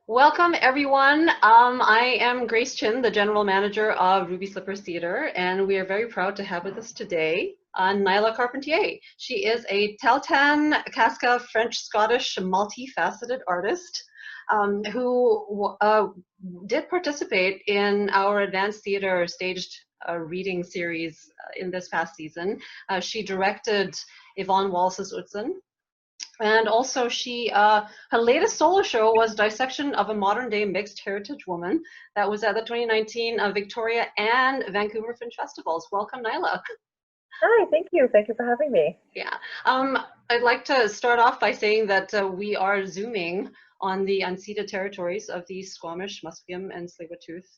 Welcome, everyone. I am Grace Chin, the General Manager of Ruby Slippers Theatre, and we are very proud to have with us today Nyla Carpentier. She is a Tahltan, Kaska, French-Scottish, multifaceted artist who did participate in our advanced theatre staged reading series in this past season. She directed Yvonne Wallace's Utzon. And also her latest solo show was Dissection of a Modern Day Mixed Heritage Woman. That was at the 2019 Victoria and Vancouver Fringe Festivals. Welcome, Nyla. Hi, thank you. Thank you for having me. Yeah. I'd like to start off by saying that we are Zooming on the unceded territories of the Squamish, Musqueam, and Tsleil-Waututh.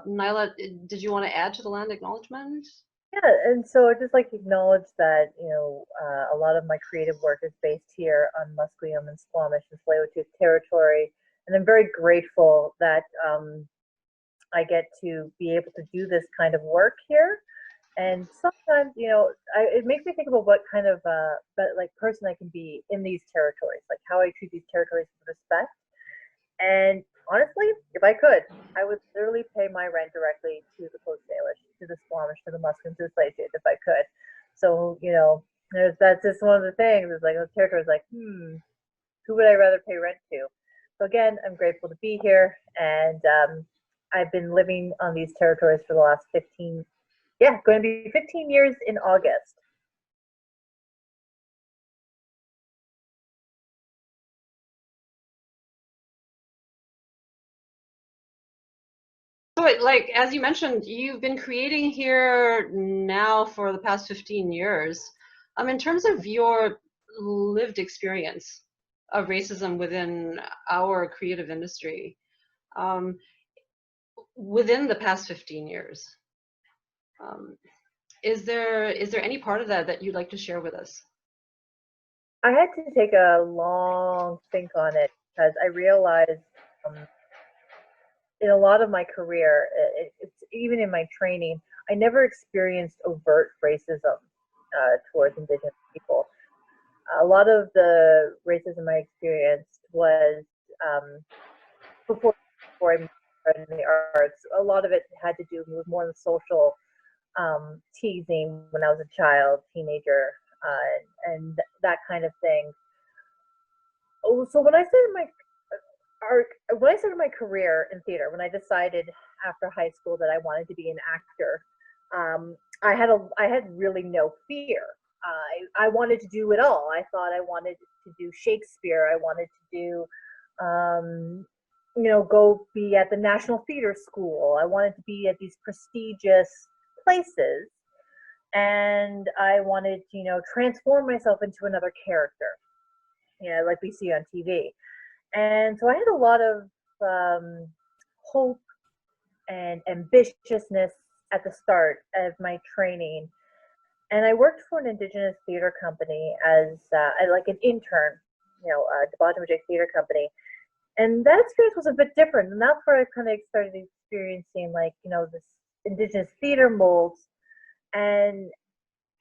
Nyla, did you want to add to the land acknowledgement? Yeah, and so I'd just like to acknowledge that, a lot of my creative work is based here on Musqueam and Squamish and Tsleil-Waututh territory. And I'm very grateful that I get to be able to do this kind of work here. And sometimes, it makes me think about what kind of person I can be in these territories, like how I treat these territories with respect. And honestly, if I could, I would literally pay my rent directly to the Coast Salish, to the Squamish, to the Musqueam, to the Tsleil-Waututh if I could. So, that's just one of the things. It's like those territories, like, who would I rather pay rent to? So again, I'm grateful to be here, and I've been living on these territories for the last going to be 15 years in August. So, like, as you mentioned, you've been creating here now for the past 15 years. In terms of your lived experience of racism within our creative industry, within the past 15 years, is there any part of that you'd like to share with us? I had to take a long think on it because I realized in a lot of my career, it's even in my training, I never experienced overt racism towards Indigenous people. A lot of the racism I experienced was before I started in the arts. A lot of it had to do with more the social teasing when I was a child, teenager, and that kind of thing. So when I started my career in theater, when I decided after high school that I wanted to be an actor, I had really no fear. I wanted to do it all. I thought I wanted to do Shakespeare. I wanted to do, go be at the National Theater School. I wanted to be at these prestigious places, and I wanted to, transform myself into another character, like we see on TV. And so I had a lot of hope and ambitiousness at the start of my training. And I worked for an Indigenous theater company as like an intern, a Debauchery theater company. And that experience was a bit different. And that's where I kind of started experiencing this Indigenous theater molds. And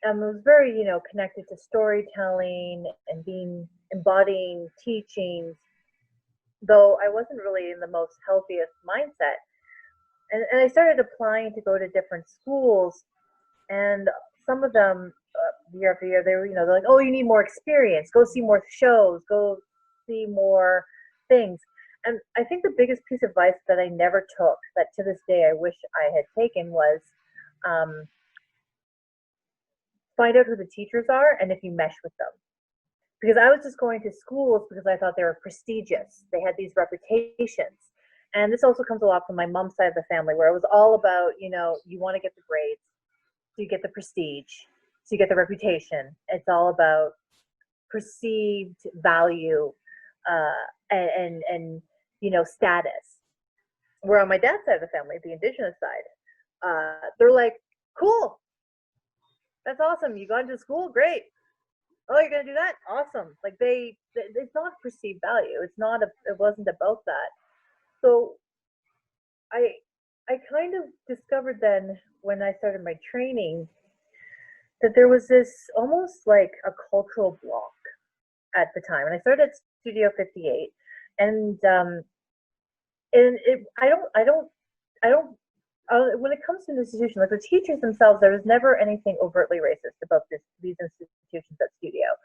it was very, connected to storytelling and embodying teachings, though I wasn't really in the most healthiest mindset. And I started applying to go to different schools, and some of them, year after year, they're like, oh, you need more experience, go see more shows, go see more things. And I think the biggest piece of advice that I never took, that to this day I wish I had taken, was find out who the teachers are and if you mesh with them. Because I was just going to schools because I thought they were prestigious. They had these reputations. And this also comes a lot from my mom's side of the family, where it was all about, you want to get the grades, so you get the prestige, so you get the reputation. It's all about perceived value and status. Where on my dad's side of the family, the Indigenous side, they're like, cool, that's awesome. You got into school, great. Oh, you're gonna do that? Awesome. Like it's not perceived value. It wasn't about that. So I kind of discovered then, when I started my training, that there was this almost like a cultural block at the time. And I started at Studio 58, And when it comes to an institution, like the teachers themselves, there was never anything overtly racist about these institutions at Studio.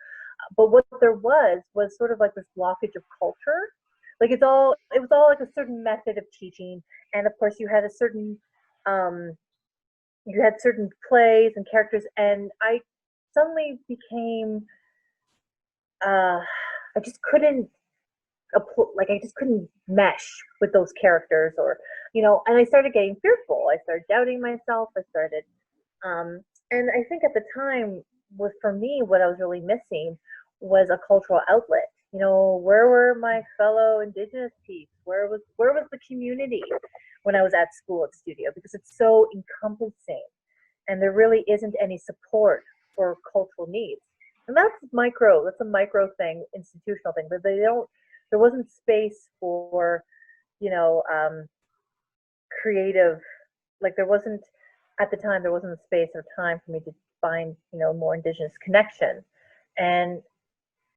But what there was sort of like this blockage of culture. Like it was all like a certain method of teaching, and of course you had a certain you had certain plays and characters, and I suddenly became I just couldn't mesh with those characters, or and I started getting fearful. I started doubting myself. And I think at the time, for me, what I was really missing was a cultural outlet. Where were my fellow Indigenous peeps? Where was the community when I was at school at Studio? Because it's so encompassing, and there really isn't any support for cultural needs. And that's a micro thing, institutional thing, but there wasn't space for, creative, like at the time, there wasn't a space or time for me to find, more Indigenous connection. And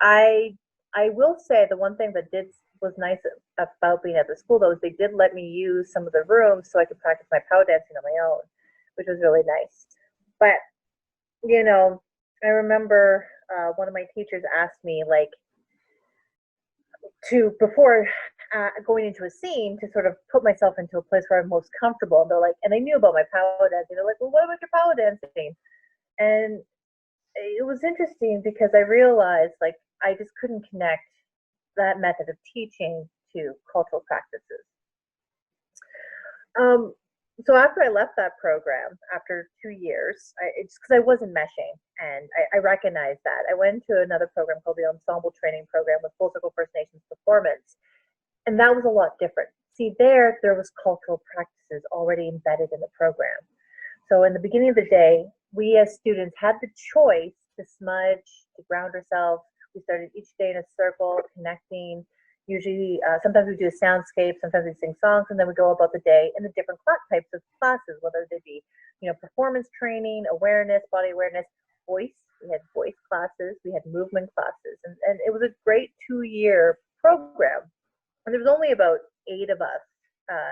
I will say the one thing that was nice about being at the school, though, is they did let me use some of the rooms so I could practice my powwow dancing on my own, which was really nice. But, I remember one of my teachers asked me, like, before going into a scene, to sort of put myself into a place where I'm most comfortable. And they're like, and they knew about my powwow dancing. They're like, well, what about your powwow dancing? And it was interesting because I realized, like, I just couldn't connect that method of teaching to cultural practices. So after I left that program, after 2 years, it's because I wasn't meshing, and I recognized that. I went to another program called the Ensemble Training Program with Full Circle First Nations Performance, and that was a lot different. See, there was cultural practices already embedded in the program. So in the beginning of the day, we as students had the choice to smudge, to ground ourselves. We started each day in a circle, connecting. Usually, sometimes we do a soundscape, sometimes we sing songs, and then we go about the day in the different types of classes, whether they be, performance training, awareness, body awareness, voice. We had voice classes, we had movement classes, and it was a great 2-year program. And there was only about 8 of us,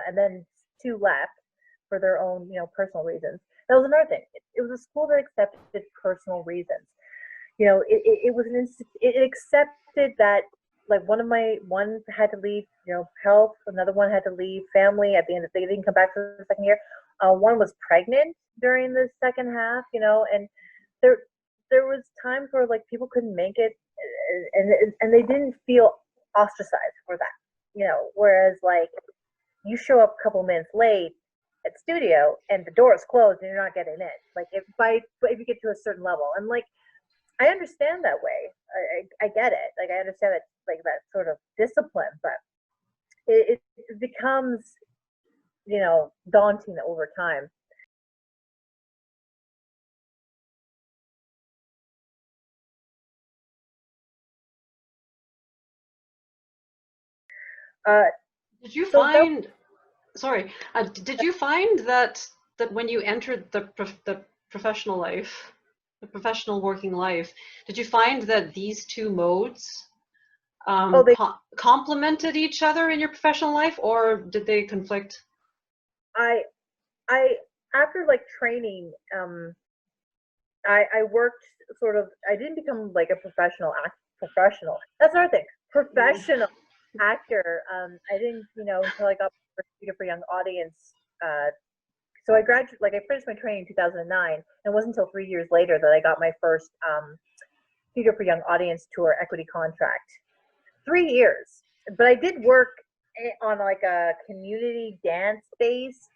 and then 2 left for their own, personal reasons. That was another thing. It was a school that accepted personal reasons. It accepted that, like, one had to leave, health, another one had to leave family at the end. They didn't come back for the second year. One was pregnant during the second half, and there was times where, like, people couldn't make it, and they didn't feel ostracized for that, whereas, like, you show up a couple minutes late at Studio and the door is closed and you're not getting in. Like, if you get to a certain level, and, like, I understand that way. I get it. Like, I understand that, like, that sort of discipline, but it becomes, daunting over time. Did you find that when you entered the professional life, the professional working life, did you find that these 2 modes complemented each other in your professional life, or did they conflict? I after, like, training, I worked sort of. I didn't become, like, a professional. That's another thing. Professional actor. I didn't, until I got my Theatre for Young Audience. So I graduated, like, I finished my training in 2009, and it wasn't until 3 years later that I got my first Theatre for Young Audience tour equity contract. 3 years, but I did work on, like, a community dance-based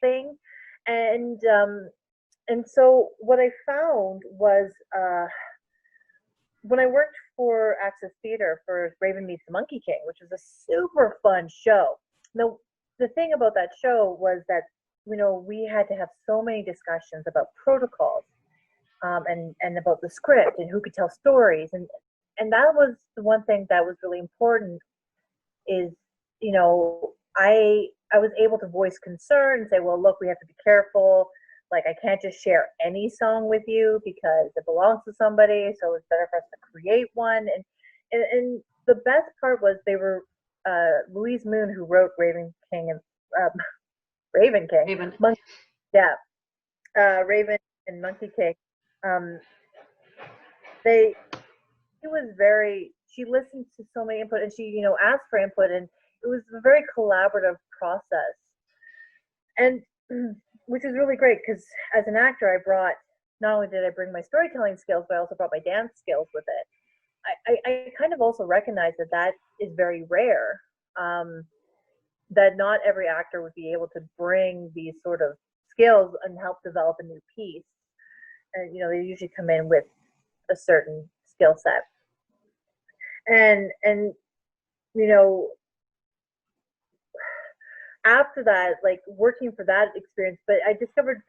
thing, and so what I found was, when I worked for Access Theatre for Raven Meets the Monkey King, which was a super fun show. Now, the thing about that show was that, we had to have so many discussions about protocols, and about the script and who could tell stories, and that was the one thing that was really important. Is, I was able to voice concern and say, well, look, we have to be careful. Like, I can't just share any song with you because it belongs to somebody, so it's better for us to create one. And the best part was they were Louise Moon, who wrote Raven King and Raven King, Raven. Monkey, yeah, Raven and Monkey King. She listened to so many input, and she, asked for input, and it was a very collaborative process. And which is really great, because as an actor, not only did I bring my storytelling skills, but I also brought my dance skills with it. I kind of also recognize that is very rare, that not every actor would be able to bring these sort of skills and help develop a new piece. And, they usually come in with a certain skill set. And after that, like working for that experience, but I discovered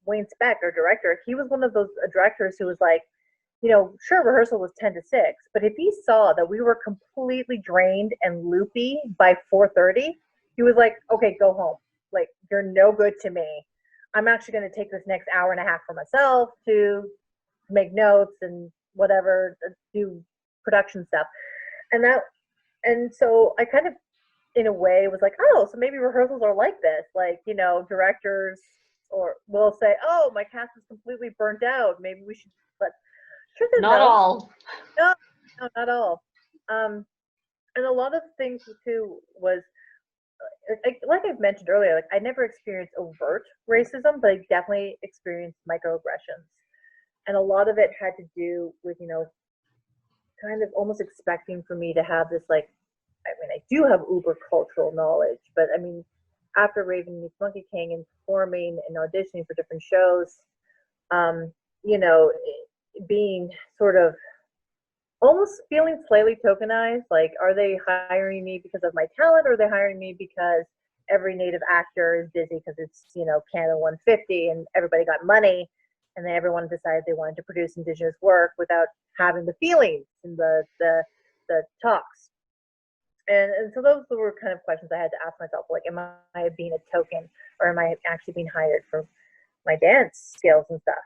Wayne Speck, our director, he was one of those directors who was like, sure, rehearsal was 10 to 6, but if he saw that we were completely drained and loopy by 4:30, he was like, okay, go home. Like, you're no good to me. I'm actually going to take this next hour and a half for myself to make notes and whatever, do production stuff. And so I kind of, in a way, was like, oh, so maybe rehearsals are like this. Like, directors will say, oh, my cast is completely burnt out. Maybe we should, but not all. No, not all. And a lot of things too was, like I've mentioned earlier, like I never experienced overt racism, but I definitely experienced microaggressions. And a lot of it had to do with, kind of almost expecting for me to have this, like, I mean, I do have uber cultural knowledge, but I mean, after Raven Meets Monkey King and performing and auditioning for different shows, being sort of almost feeling slightly tokenized, like, are they hiring me because of my talent, or are they hiring me because every Native actor is busy because it's, Canada 150 and everybody got money, and then everyone decided they wanted to produce Indigenous work without having the feelings and the talks. And so those were kind of questions I had to ask myself, like, am I being a token, or am I actually being hired for my dance skills and stuff?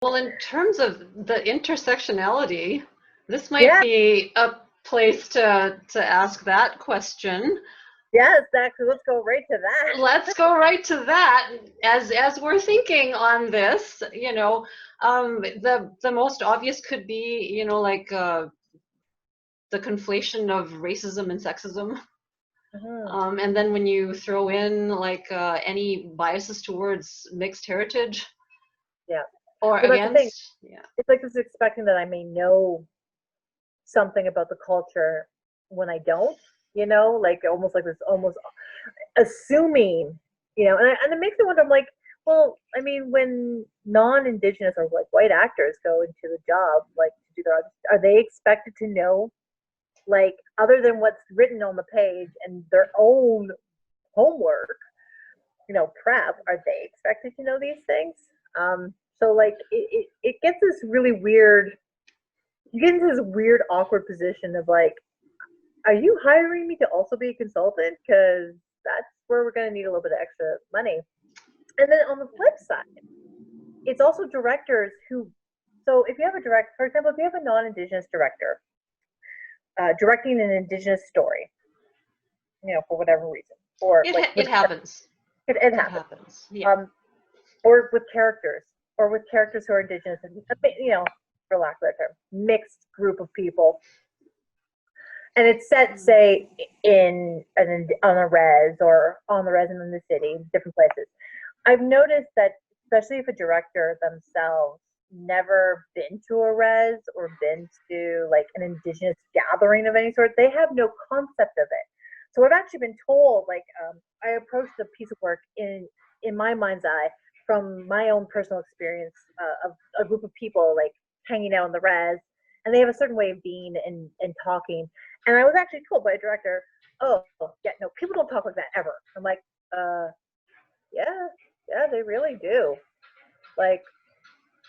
Well, in terms of the intersectionality, this might be a place to ask that question. Yes, exactly. Let's go right to that. Let's go right to that. As we're thinking on this, the most obvious could be, like the conflation of racism and sexism. Mm-hmm. And then when you throw in like any biases towards mixed heritage. Yeah. Or well, against, yeah. It's like this expecting that I may know something about the culture when I don't, like almost like this, almost assuming, and it makes me wonder. I'm like, well, I mean, when non-Indigenous or like white actors go into the job, like to do their, are they expected to know, like, other than what's written on the page and their own homework, prep, are they expected to know these things? So like it gets this really weird, you get into this weird awkward position of like, are you hiring me to also be a consultant? Because that's where we're going to need a little bit of extra money. And then on the flip side, it's also directors who, so if you have for example, if you have a non-Indigenous director directing an Indigenous story, for whatever reason, or it happens. It happens. Yeah. Or with characters who are Indigenous, and for lack of a better term, mixed group of people, and it's set, say, on a res or on the res in the city, different places. I've noticed that, especially if a director themselves never been to a res or been to like an Indigenous gathering of any sort, they have no concept of it. So I've actually been told, like, I approached the piece of work in my mind's eye from my own personal experience of a group of people like hanging out in the res, and they have a certain way of being and talking. And I was actually told by a director, oh, yeah, no, people don't talk like that ever. I'm like, yeah, they really do. Like,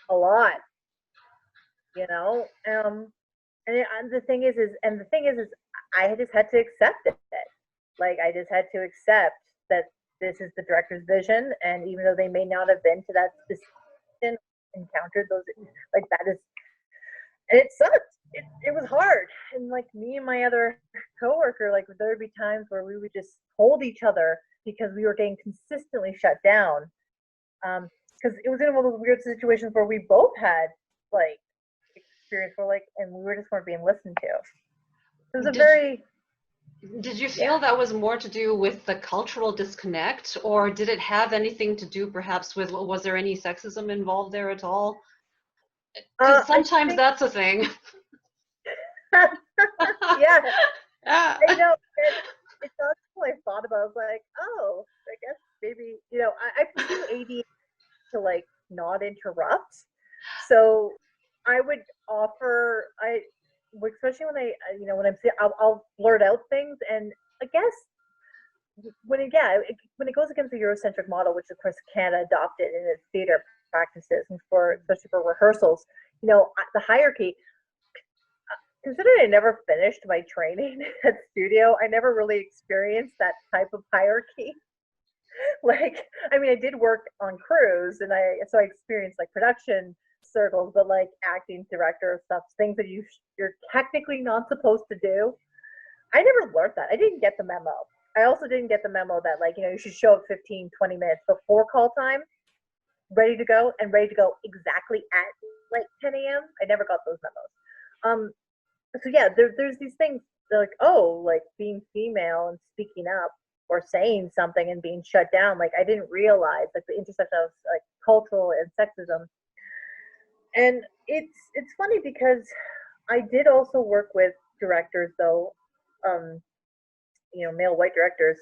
a lot, and the thing is I just had to accept it. Like, I just had to accept that this is the director's vision, and even though they may not have been to that specific, encountered those, like, that is, And it sucked. It was hard. And like me and my other coworker, like there would be times where we would just hold each other because we were getting consistently shut down. Because it was in one of those weird situations where we both had like experience where like, and we were just weren't being listened to. It was a very. Did you feel that was more to do with the cultural disconnect, or did it have anything to do perhaps with, was there any sexism involved there at all? Because sometimes that's a thing. Yeah. I know. It's not something I thought about. I was like, oh, I guess maybe, you know, I do AD to like not interrupt. So I would offer, especially when when I'm, I'll blurt out things. And I guess when it goes against the Eurocentric model, which of course Canada adopted in its theater practices and especially for rehearsals, the hierarchy. Considering I never finished my training at studio, I never really experienced that type of hierarchy. Like, I mean, I did work on crews, and so I experienced like production circles, but like acting, director stuff, things that you're technically not supposed to do. I never learned that. I didn't get the memo. I also didn't get the memo that like, you should show up 15, 20 minutes before call time, ready to go exactly at like 10 a.m. I never got those memos. So yeah, there's these things like, oh, like being female and speaking up or saying something and being shut down. Like I didn't realize like the intersection of like cultural and sexism. And it's funny because I did also work with directors though, male white directors.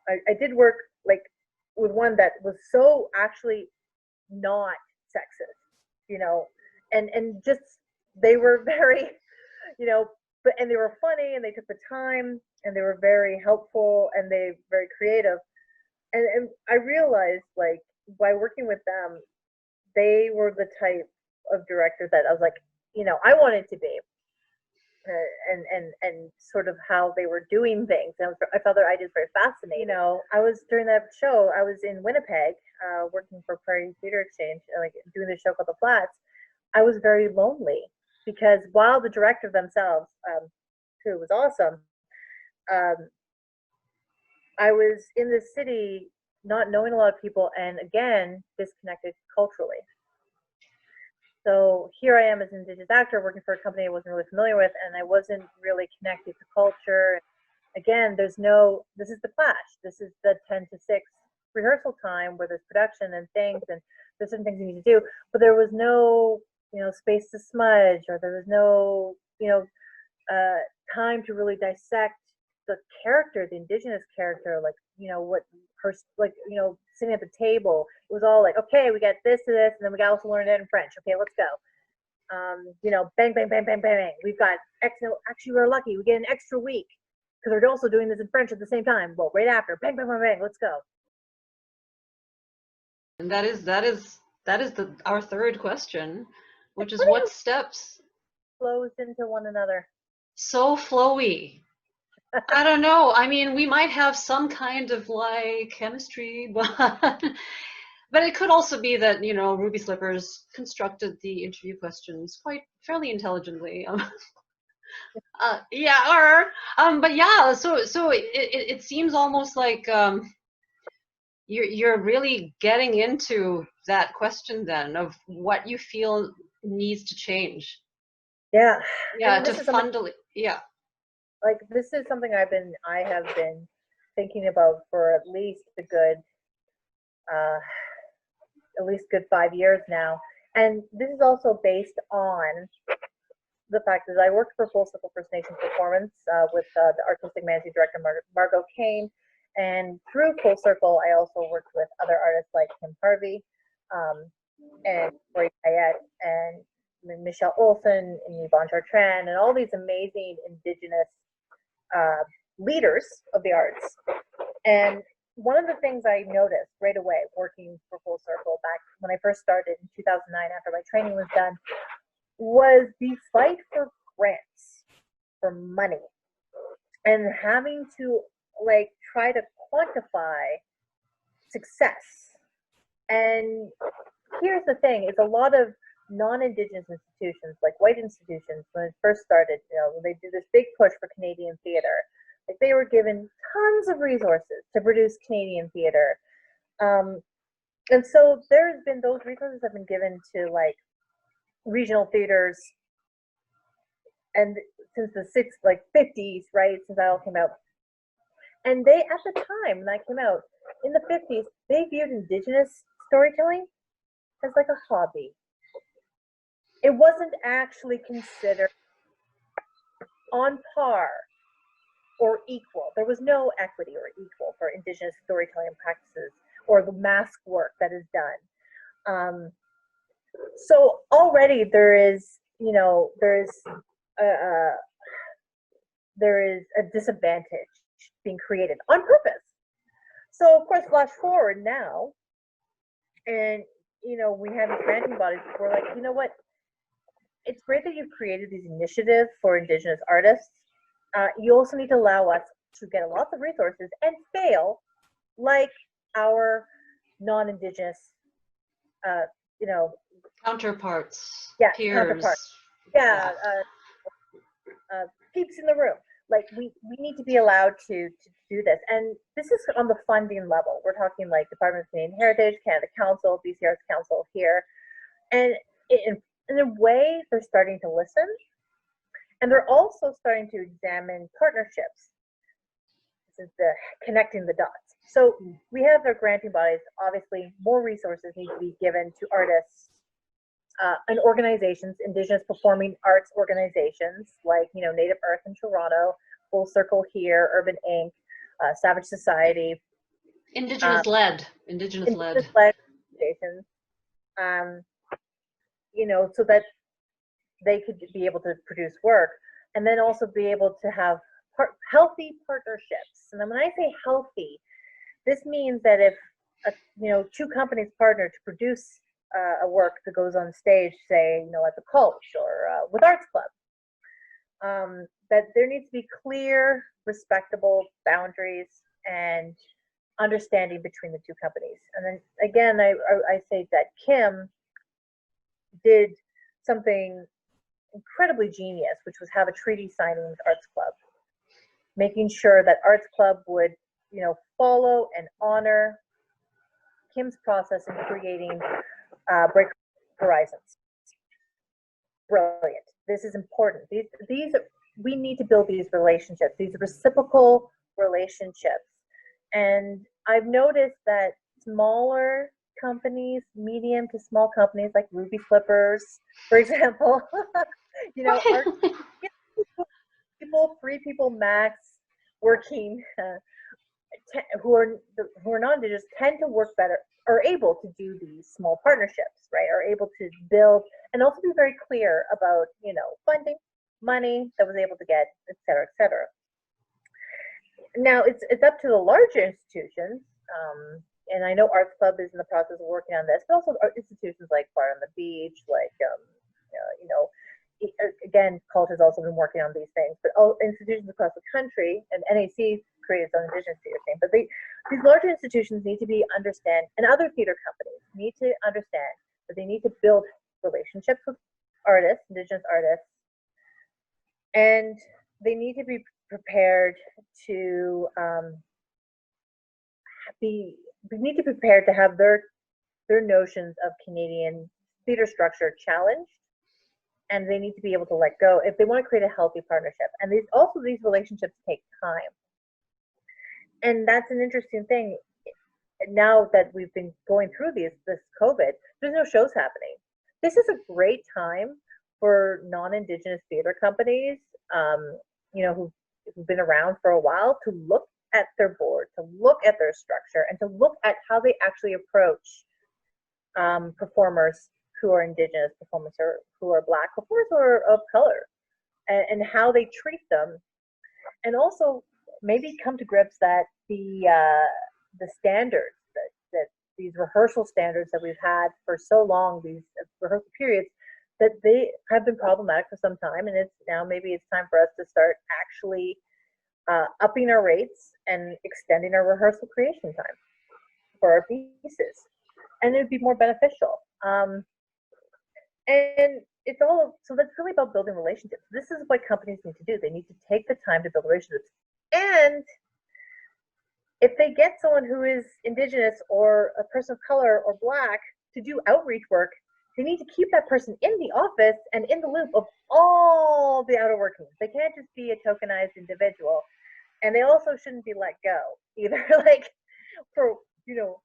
I did work like with one that was so actually not sexist, and just they were very and they were funny and they took the time and they were very helpful and they very creative. And I realized like by working with them, they were the type of director that I was like, I wanted to be. And sort of how they were doing things. And I found their ideas very fascinating. I was during that show, I was in Winnipeg, working for Prairie Theatre Exchange, like doing this show called The Flats. I was very lonely. Because while the director themselves, who was awesome, I was in the city not knowing a lot of people and again, disconnected culturally. So here I am as an Indigenous actor working for a company I wasn't really familiar with and I wasn't really connected to culture. Again, this is the clash. This is the 10 to 6 rehearsal time where there's production and things and there's certain things you need to do, but there was no space to smudge, or there was no, time to really dissect the character, the Indigenous character, like, what her, like, sitting at the table. It was all like, okay, we got this to this, and then we got also learn it in French. Okay, let's go. Bang, bang, bang, bang, bang, bang. We've got actually we're lucky. We get an extra week because we're also doing this in French at the same time. Well, right after, bang, bang, bang, bang, let's go. And that is our third question. Which is what steps flows into one another. So flowy. I don't know. I mean, we might have some kind of like chemistry, but it could also be that Ruby Slippers constructed the interview questions fairly intelligently. But yeah. So it seems almost like you're really getting into that question then of what you feel needs to change. Yeah to fundamentally like this is something I have been thinking about for at least a good 5 years now, and this is also based on the fact that I worked for Full Circle First Nations Performance with the artistic managing director Margot Kane, and through Full Circle I also worked with other artists like Kim Harvey and Roy Payette and Michelle Olsen and Yvonne Chartrand and all these amazing Indigenous leaders of the arts. And one of the things I noticed right away working for Full Circle back when I first started in 2009 after my training was done was the fight for grants, for money, and having to like try to quantify success. And here's the thing, it's a lot of non-Indigenous institutions, like white institutions, when it first started, when they did this big push for Canadian theater, like they were given tons of resources to produce Canadian theater. And so there's been, those resources have been given to like regional theaters, and since the 50s, right, since that all came out. And they, at the time when that came out, in the 50s, they viewed Indigenous storytelling as like a hobby. It wasn't actually considered on par or equal. There was no equity or equal for Indigenous storytelling practices or the mask work that is done. So already there is a disadvantage being created on purpose. So of course, flash forward now, and we have these granting bodies. We're like, you know what? It's great that you've created these initiatives for Indigenous artists. You also need to allow us to get lots of resources and fail like our non-Indigenous, counterparts, yeah, peers. counterparts, yeah, peeps in the room. Like we need to be allowed to do this, and this is on the funding level. We're talking like Department of Canadian Heritage, Canada Council, BC Arts Council here, and in a way they're starting to listen, and they're also starting to examine partnerships. This is the connecting the dots. So we have their granting bodies. Obviously, more resources need to be given to artists and organizations, Indigenous performing arts organizations like Native Earth in Toronto, Full Circle here, Urban Inc., Savage Society, Indigenous-led organizations, so that they could be able to produce work, and then also be able to have healthy partnerships. And then when I say healthy, this means that if two companies partner to produce a work that goes on stage, say at the Coast or with Arts Club, that there needs to be clear, respectable boundaries and understanding between the two companies. And then again, I say that Kim did something incredibly genius, which was have a treaty signing with Arts Club, making sure that Arts Club would follow and honor Kim's process in creating Break Horizons. Brilliant. This is important. These we need to build these relationships, these reciprocal relationships. And I've noticed that smaller companies, medium to small companies like Ruby Slippers, for example, are 3 people max working who are non-Indigenous tend to work better, are able to do these small partnerships, right? Are able to build and also be very clear about, funding, money that was able to get, et cetera, et cetera. Now it's up to the larger institutions, and I know Arts Club is in the process of working on this, but also institutions like Bar on the Beach, like again, Cult has also been working on these things, but all institutions across the country, and NAC created its own Indigenous theater thing, but these larger institutions need to understand, and other theater companies need to understand that they need to build relationships with artists, Indigenous artists, and they need to be prepared to have their notions of Canadian theater structure challenged, and they need to be able to let go if they want to create a healthy partnership. And these relationships take time, and that's an interesting thing. Now that we've been going through this COVID, there's no shows happening. This is a great time for non-Indigenous theater companies, who've been around for a while, to look at their board, to look at their structure, and to look at how they actually approach performers who are Indigenous, performers who are Black, performers who are of color, and how they treat them, and also maybe come to grips that the standards that these rehearsal standards that we've had for so long, these rehearsal periods, that they have been problematic for some time, and maybe it's time for us to start actually upping our rates and extending our rehearsal creation time for our pieces, and it would be more beneficial. And it's all, so that's really about building relationships. This is what companies need to do. They need to take the time to build relationships. And if they get someone who is Indigenous or a person of color or Black to do outreach work, they need to keep that person in the office and in the loop of all the outer workings. They can't just be a tokenized individual. And they also shouldn't be let go either. Like, for, you know,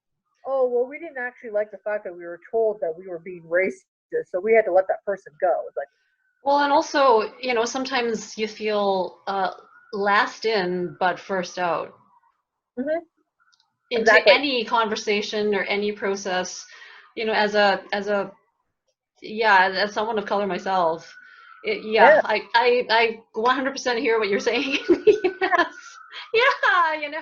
oh, well, we didn't actually like the fact that we were told that we were being racist, so we had to let that person go. It's like, well, and also, you know, sometimes you feel last in but first out mm-hmm. into Exactly. any conversation or any process. You know, as someone of color myself, Yeah. I 100% hear what you're saying. Yes. Yeah, you know.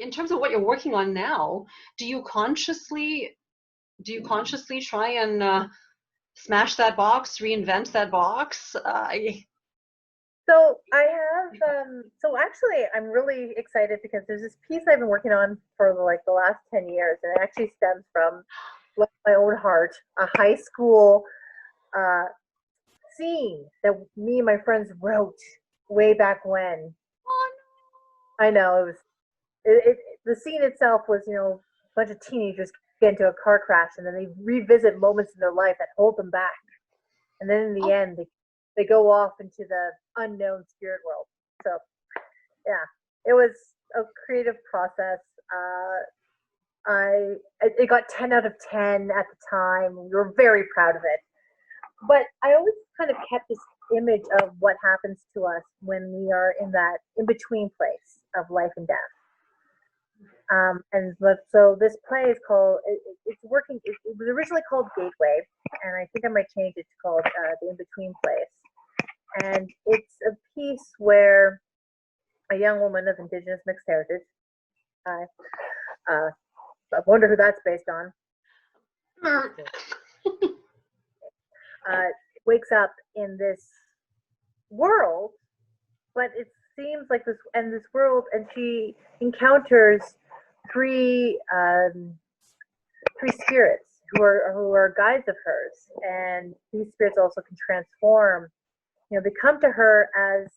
In terms of what you're working on now, do you consciously try and smash that box, reinvent that box? So I have, so actually I'm really excited because there's this piece I've been working on for like the last 10 years, and it actually stems from my own heart, a high school scene that me and my friends wrote way back when. Oh, I know, it was, the scene itself was, you know, a bunch of teenagers get into a car crash and then they revisit moments in their life that hold them back. And then in the end, they go off into the unknown spirit world. So, yeah, it was a creative process. It got 10 out of 10 at the time. We were very proud of it. But I always kind of kept this image of what happens to us when we are in that in-between place of life and death. So this play is called, it was originally called Gateway, and I think I might change it to called The In-Between Place. And it's a piece where a young woman of Indigenous mixed heritage, I wonder who that's based on, wakes up in this world, but it seems like this world, and she encounters three spirits who are guides of hers, and these spirits also can transform. You know, they come to her as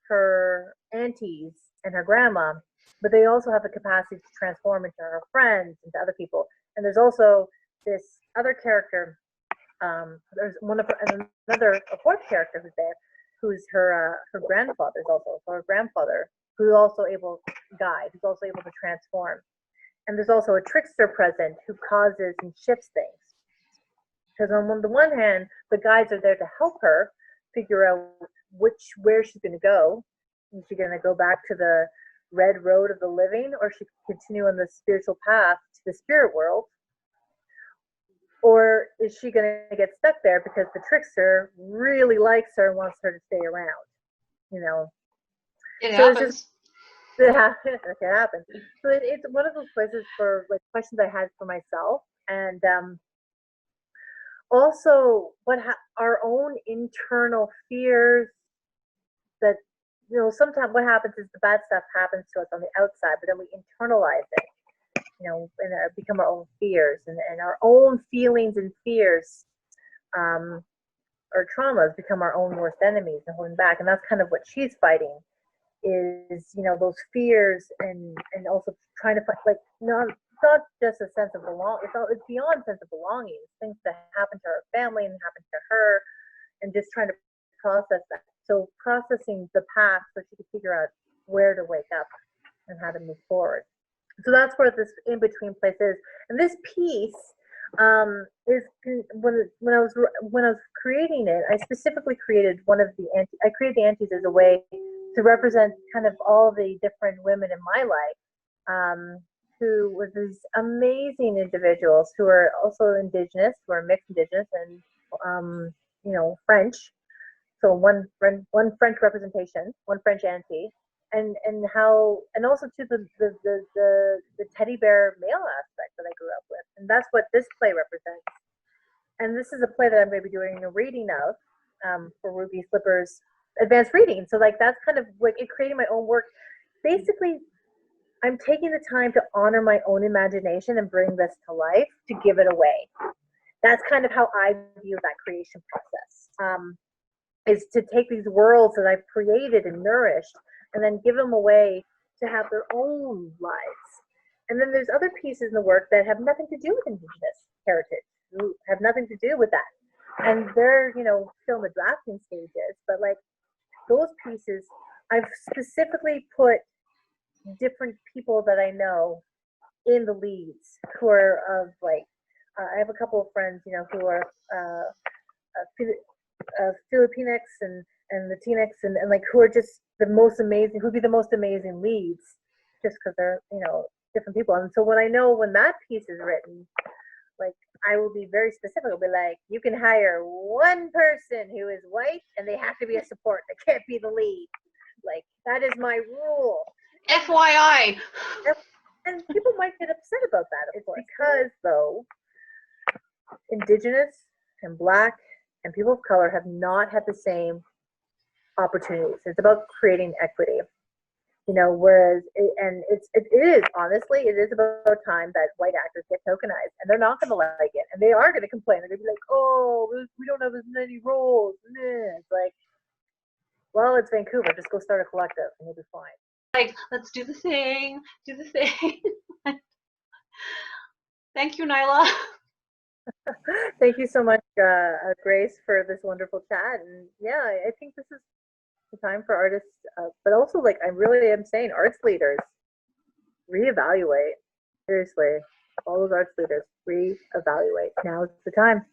her aunties and her grandma, but they also have the capacity to transform into her friends, into other people. And there's also this other character. There's a fourth character who's there, who's her grandfather's also, so her grandfather, who's also able to guide, who's also able to transform. And there's also a trickster present who causes and shifts things. Because on the one hand, the guides are there to help her figure out where she's going to go. Is she going to go back to the red road of the living, or she can continue on the spiritual path to the spirit world? Or is she going to get stuck there because the trickster really likes her and wants her to stay around? You know, it happens. It's just, it happens. So it's one of those places for like questions I had for myself, and also our own internal fears. That, you know, sometimes what happens is the bad stuff happens to us on the outside, but then we internalize it. You know, and become our own fears, and our own feelings and fears, or traumas become our own worst enemies and holding back. And that's kind of what she's fighting, is, you know, those fears, and also trying to fight, like, not just a sense of belonging. It's beyond sense of belonging. It's things that happen to her family and happen to her, and just trying to process that. So processing the past so she can figure out where to wake up and how to move forward. So that's where this in-between place is. And this piece is, when I was creating it, I specifically created I created the aunties as a way to represent kind of all the different women in my life, who were these amazing individuals who are also Indigenous, who are mixed Indigenous, and you know, French. So one French representation, one French auntie. And also to the teddy bear male aspect that I grew up with, and that's what this play represents. And this is a play that I'm going to be doing a reading of for Ruby Slippers advanced reading. So like that's kind of like it, creating my own work. Basically, I'm taking the time to honor my own imagination and bring this to life, to give it away. That's kind of how I view that creation process, is to take these worlds that I've created and nourished and then give them away to have their own lives. And then there's other pieces in the work that have nothing to do with Indigenous heritage, have nothing to do with that. And they're, still in the drafting stages, but like those pieces, I've specifically put different people that I know in the leads who are of like, I have a couple of friends, who are Filipinx and Latinx and like who are just the most amazing, who'd be the most amazing leads just because they're, different people. And so when I know when that piece is written, like I will be very specific. I'll be like, you can hire one person who is white and they have to be a support. They can't be the lead. Like that is my rule. FYI. And people might get upset about that, of course, because though Indigenous and Black and people of color have not had the same opportunities. It's about creating equity, whereas it is honestly, it is about time that white actors get tokenized, and they're not going to like it, and they are going to complain. They're going to be like, oh, we don't have as many roles. It's like, well, it's Vancouver. Just go start a collective, and you'll be fine. Like, let's do the thing. Thank you, Nyla. Thank you so much, Grace, for this wonderful chat. And yeah, I think this is the time for artists, but also like I really am saying arts leaders, reevaluate. Seriously, all those arts leaders, reevaluate. Now is the time.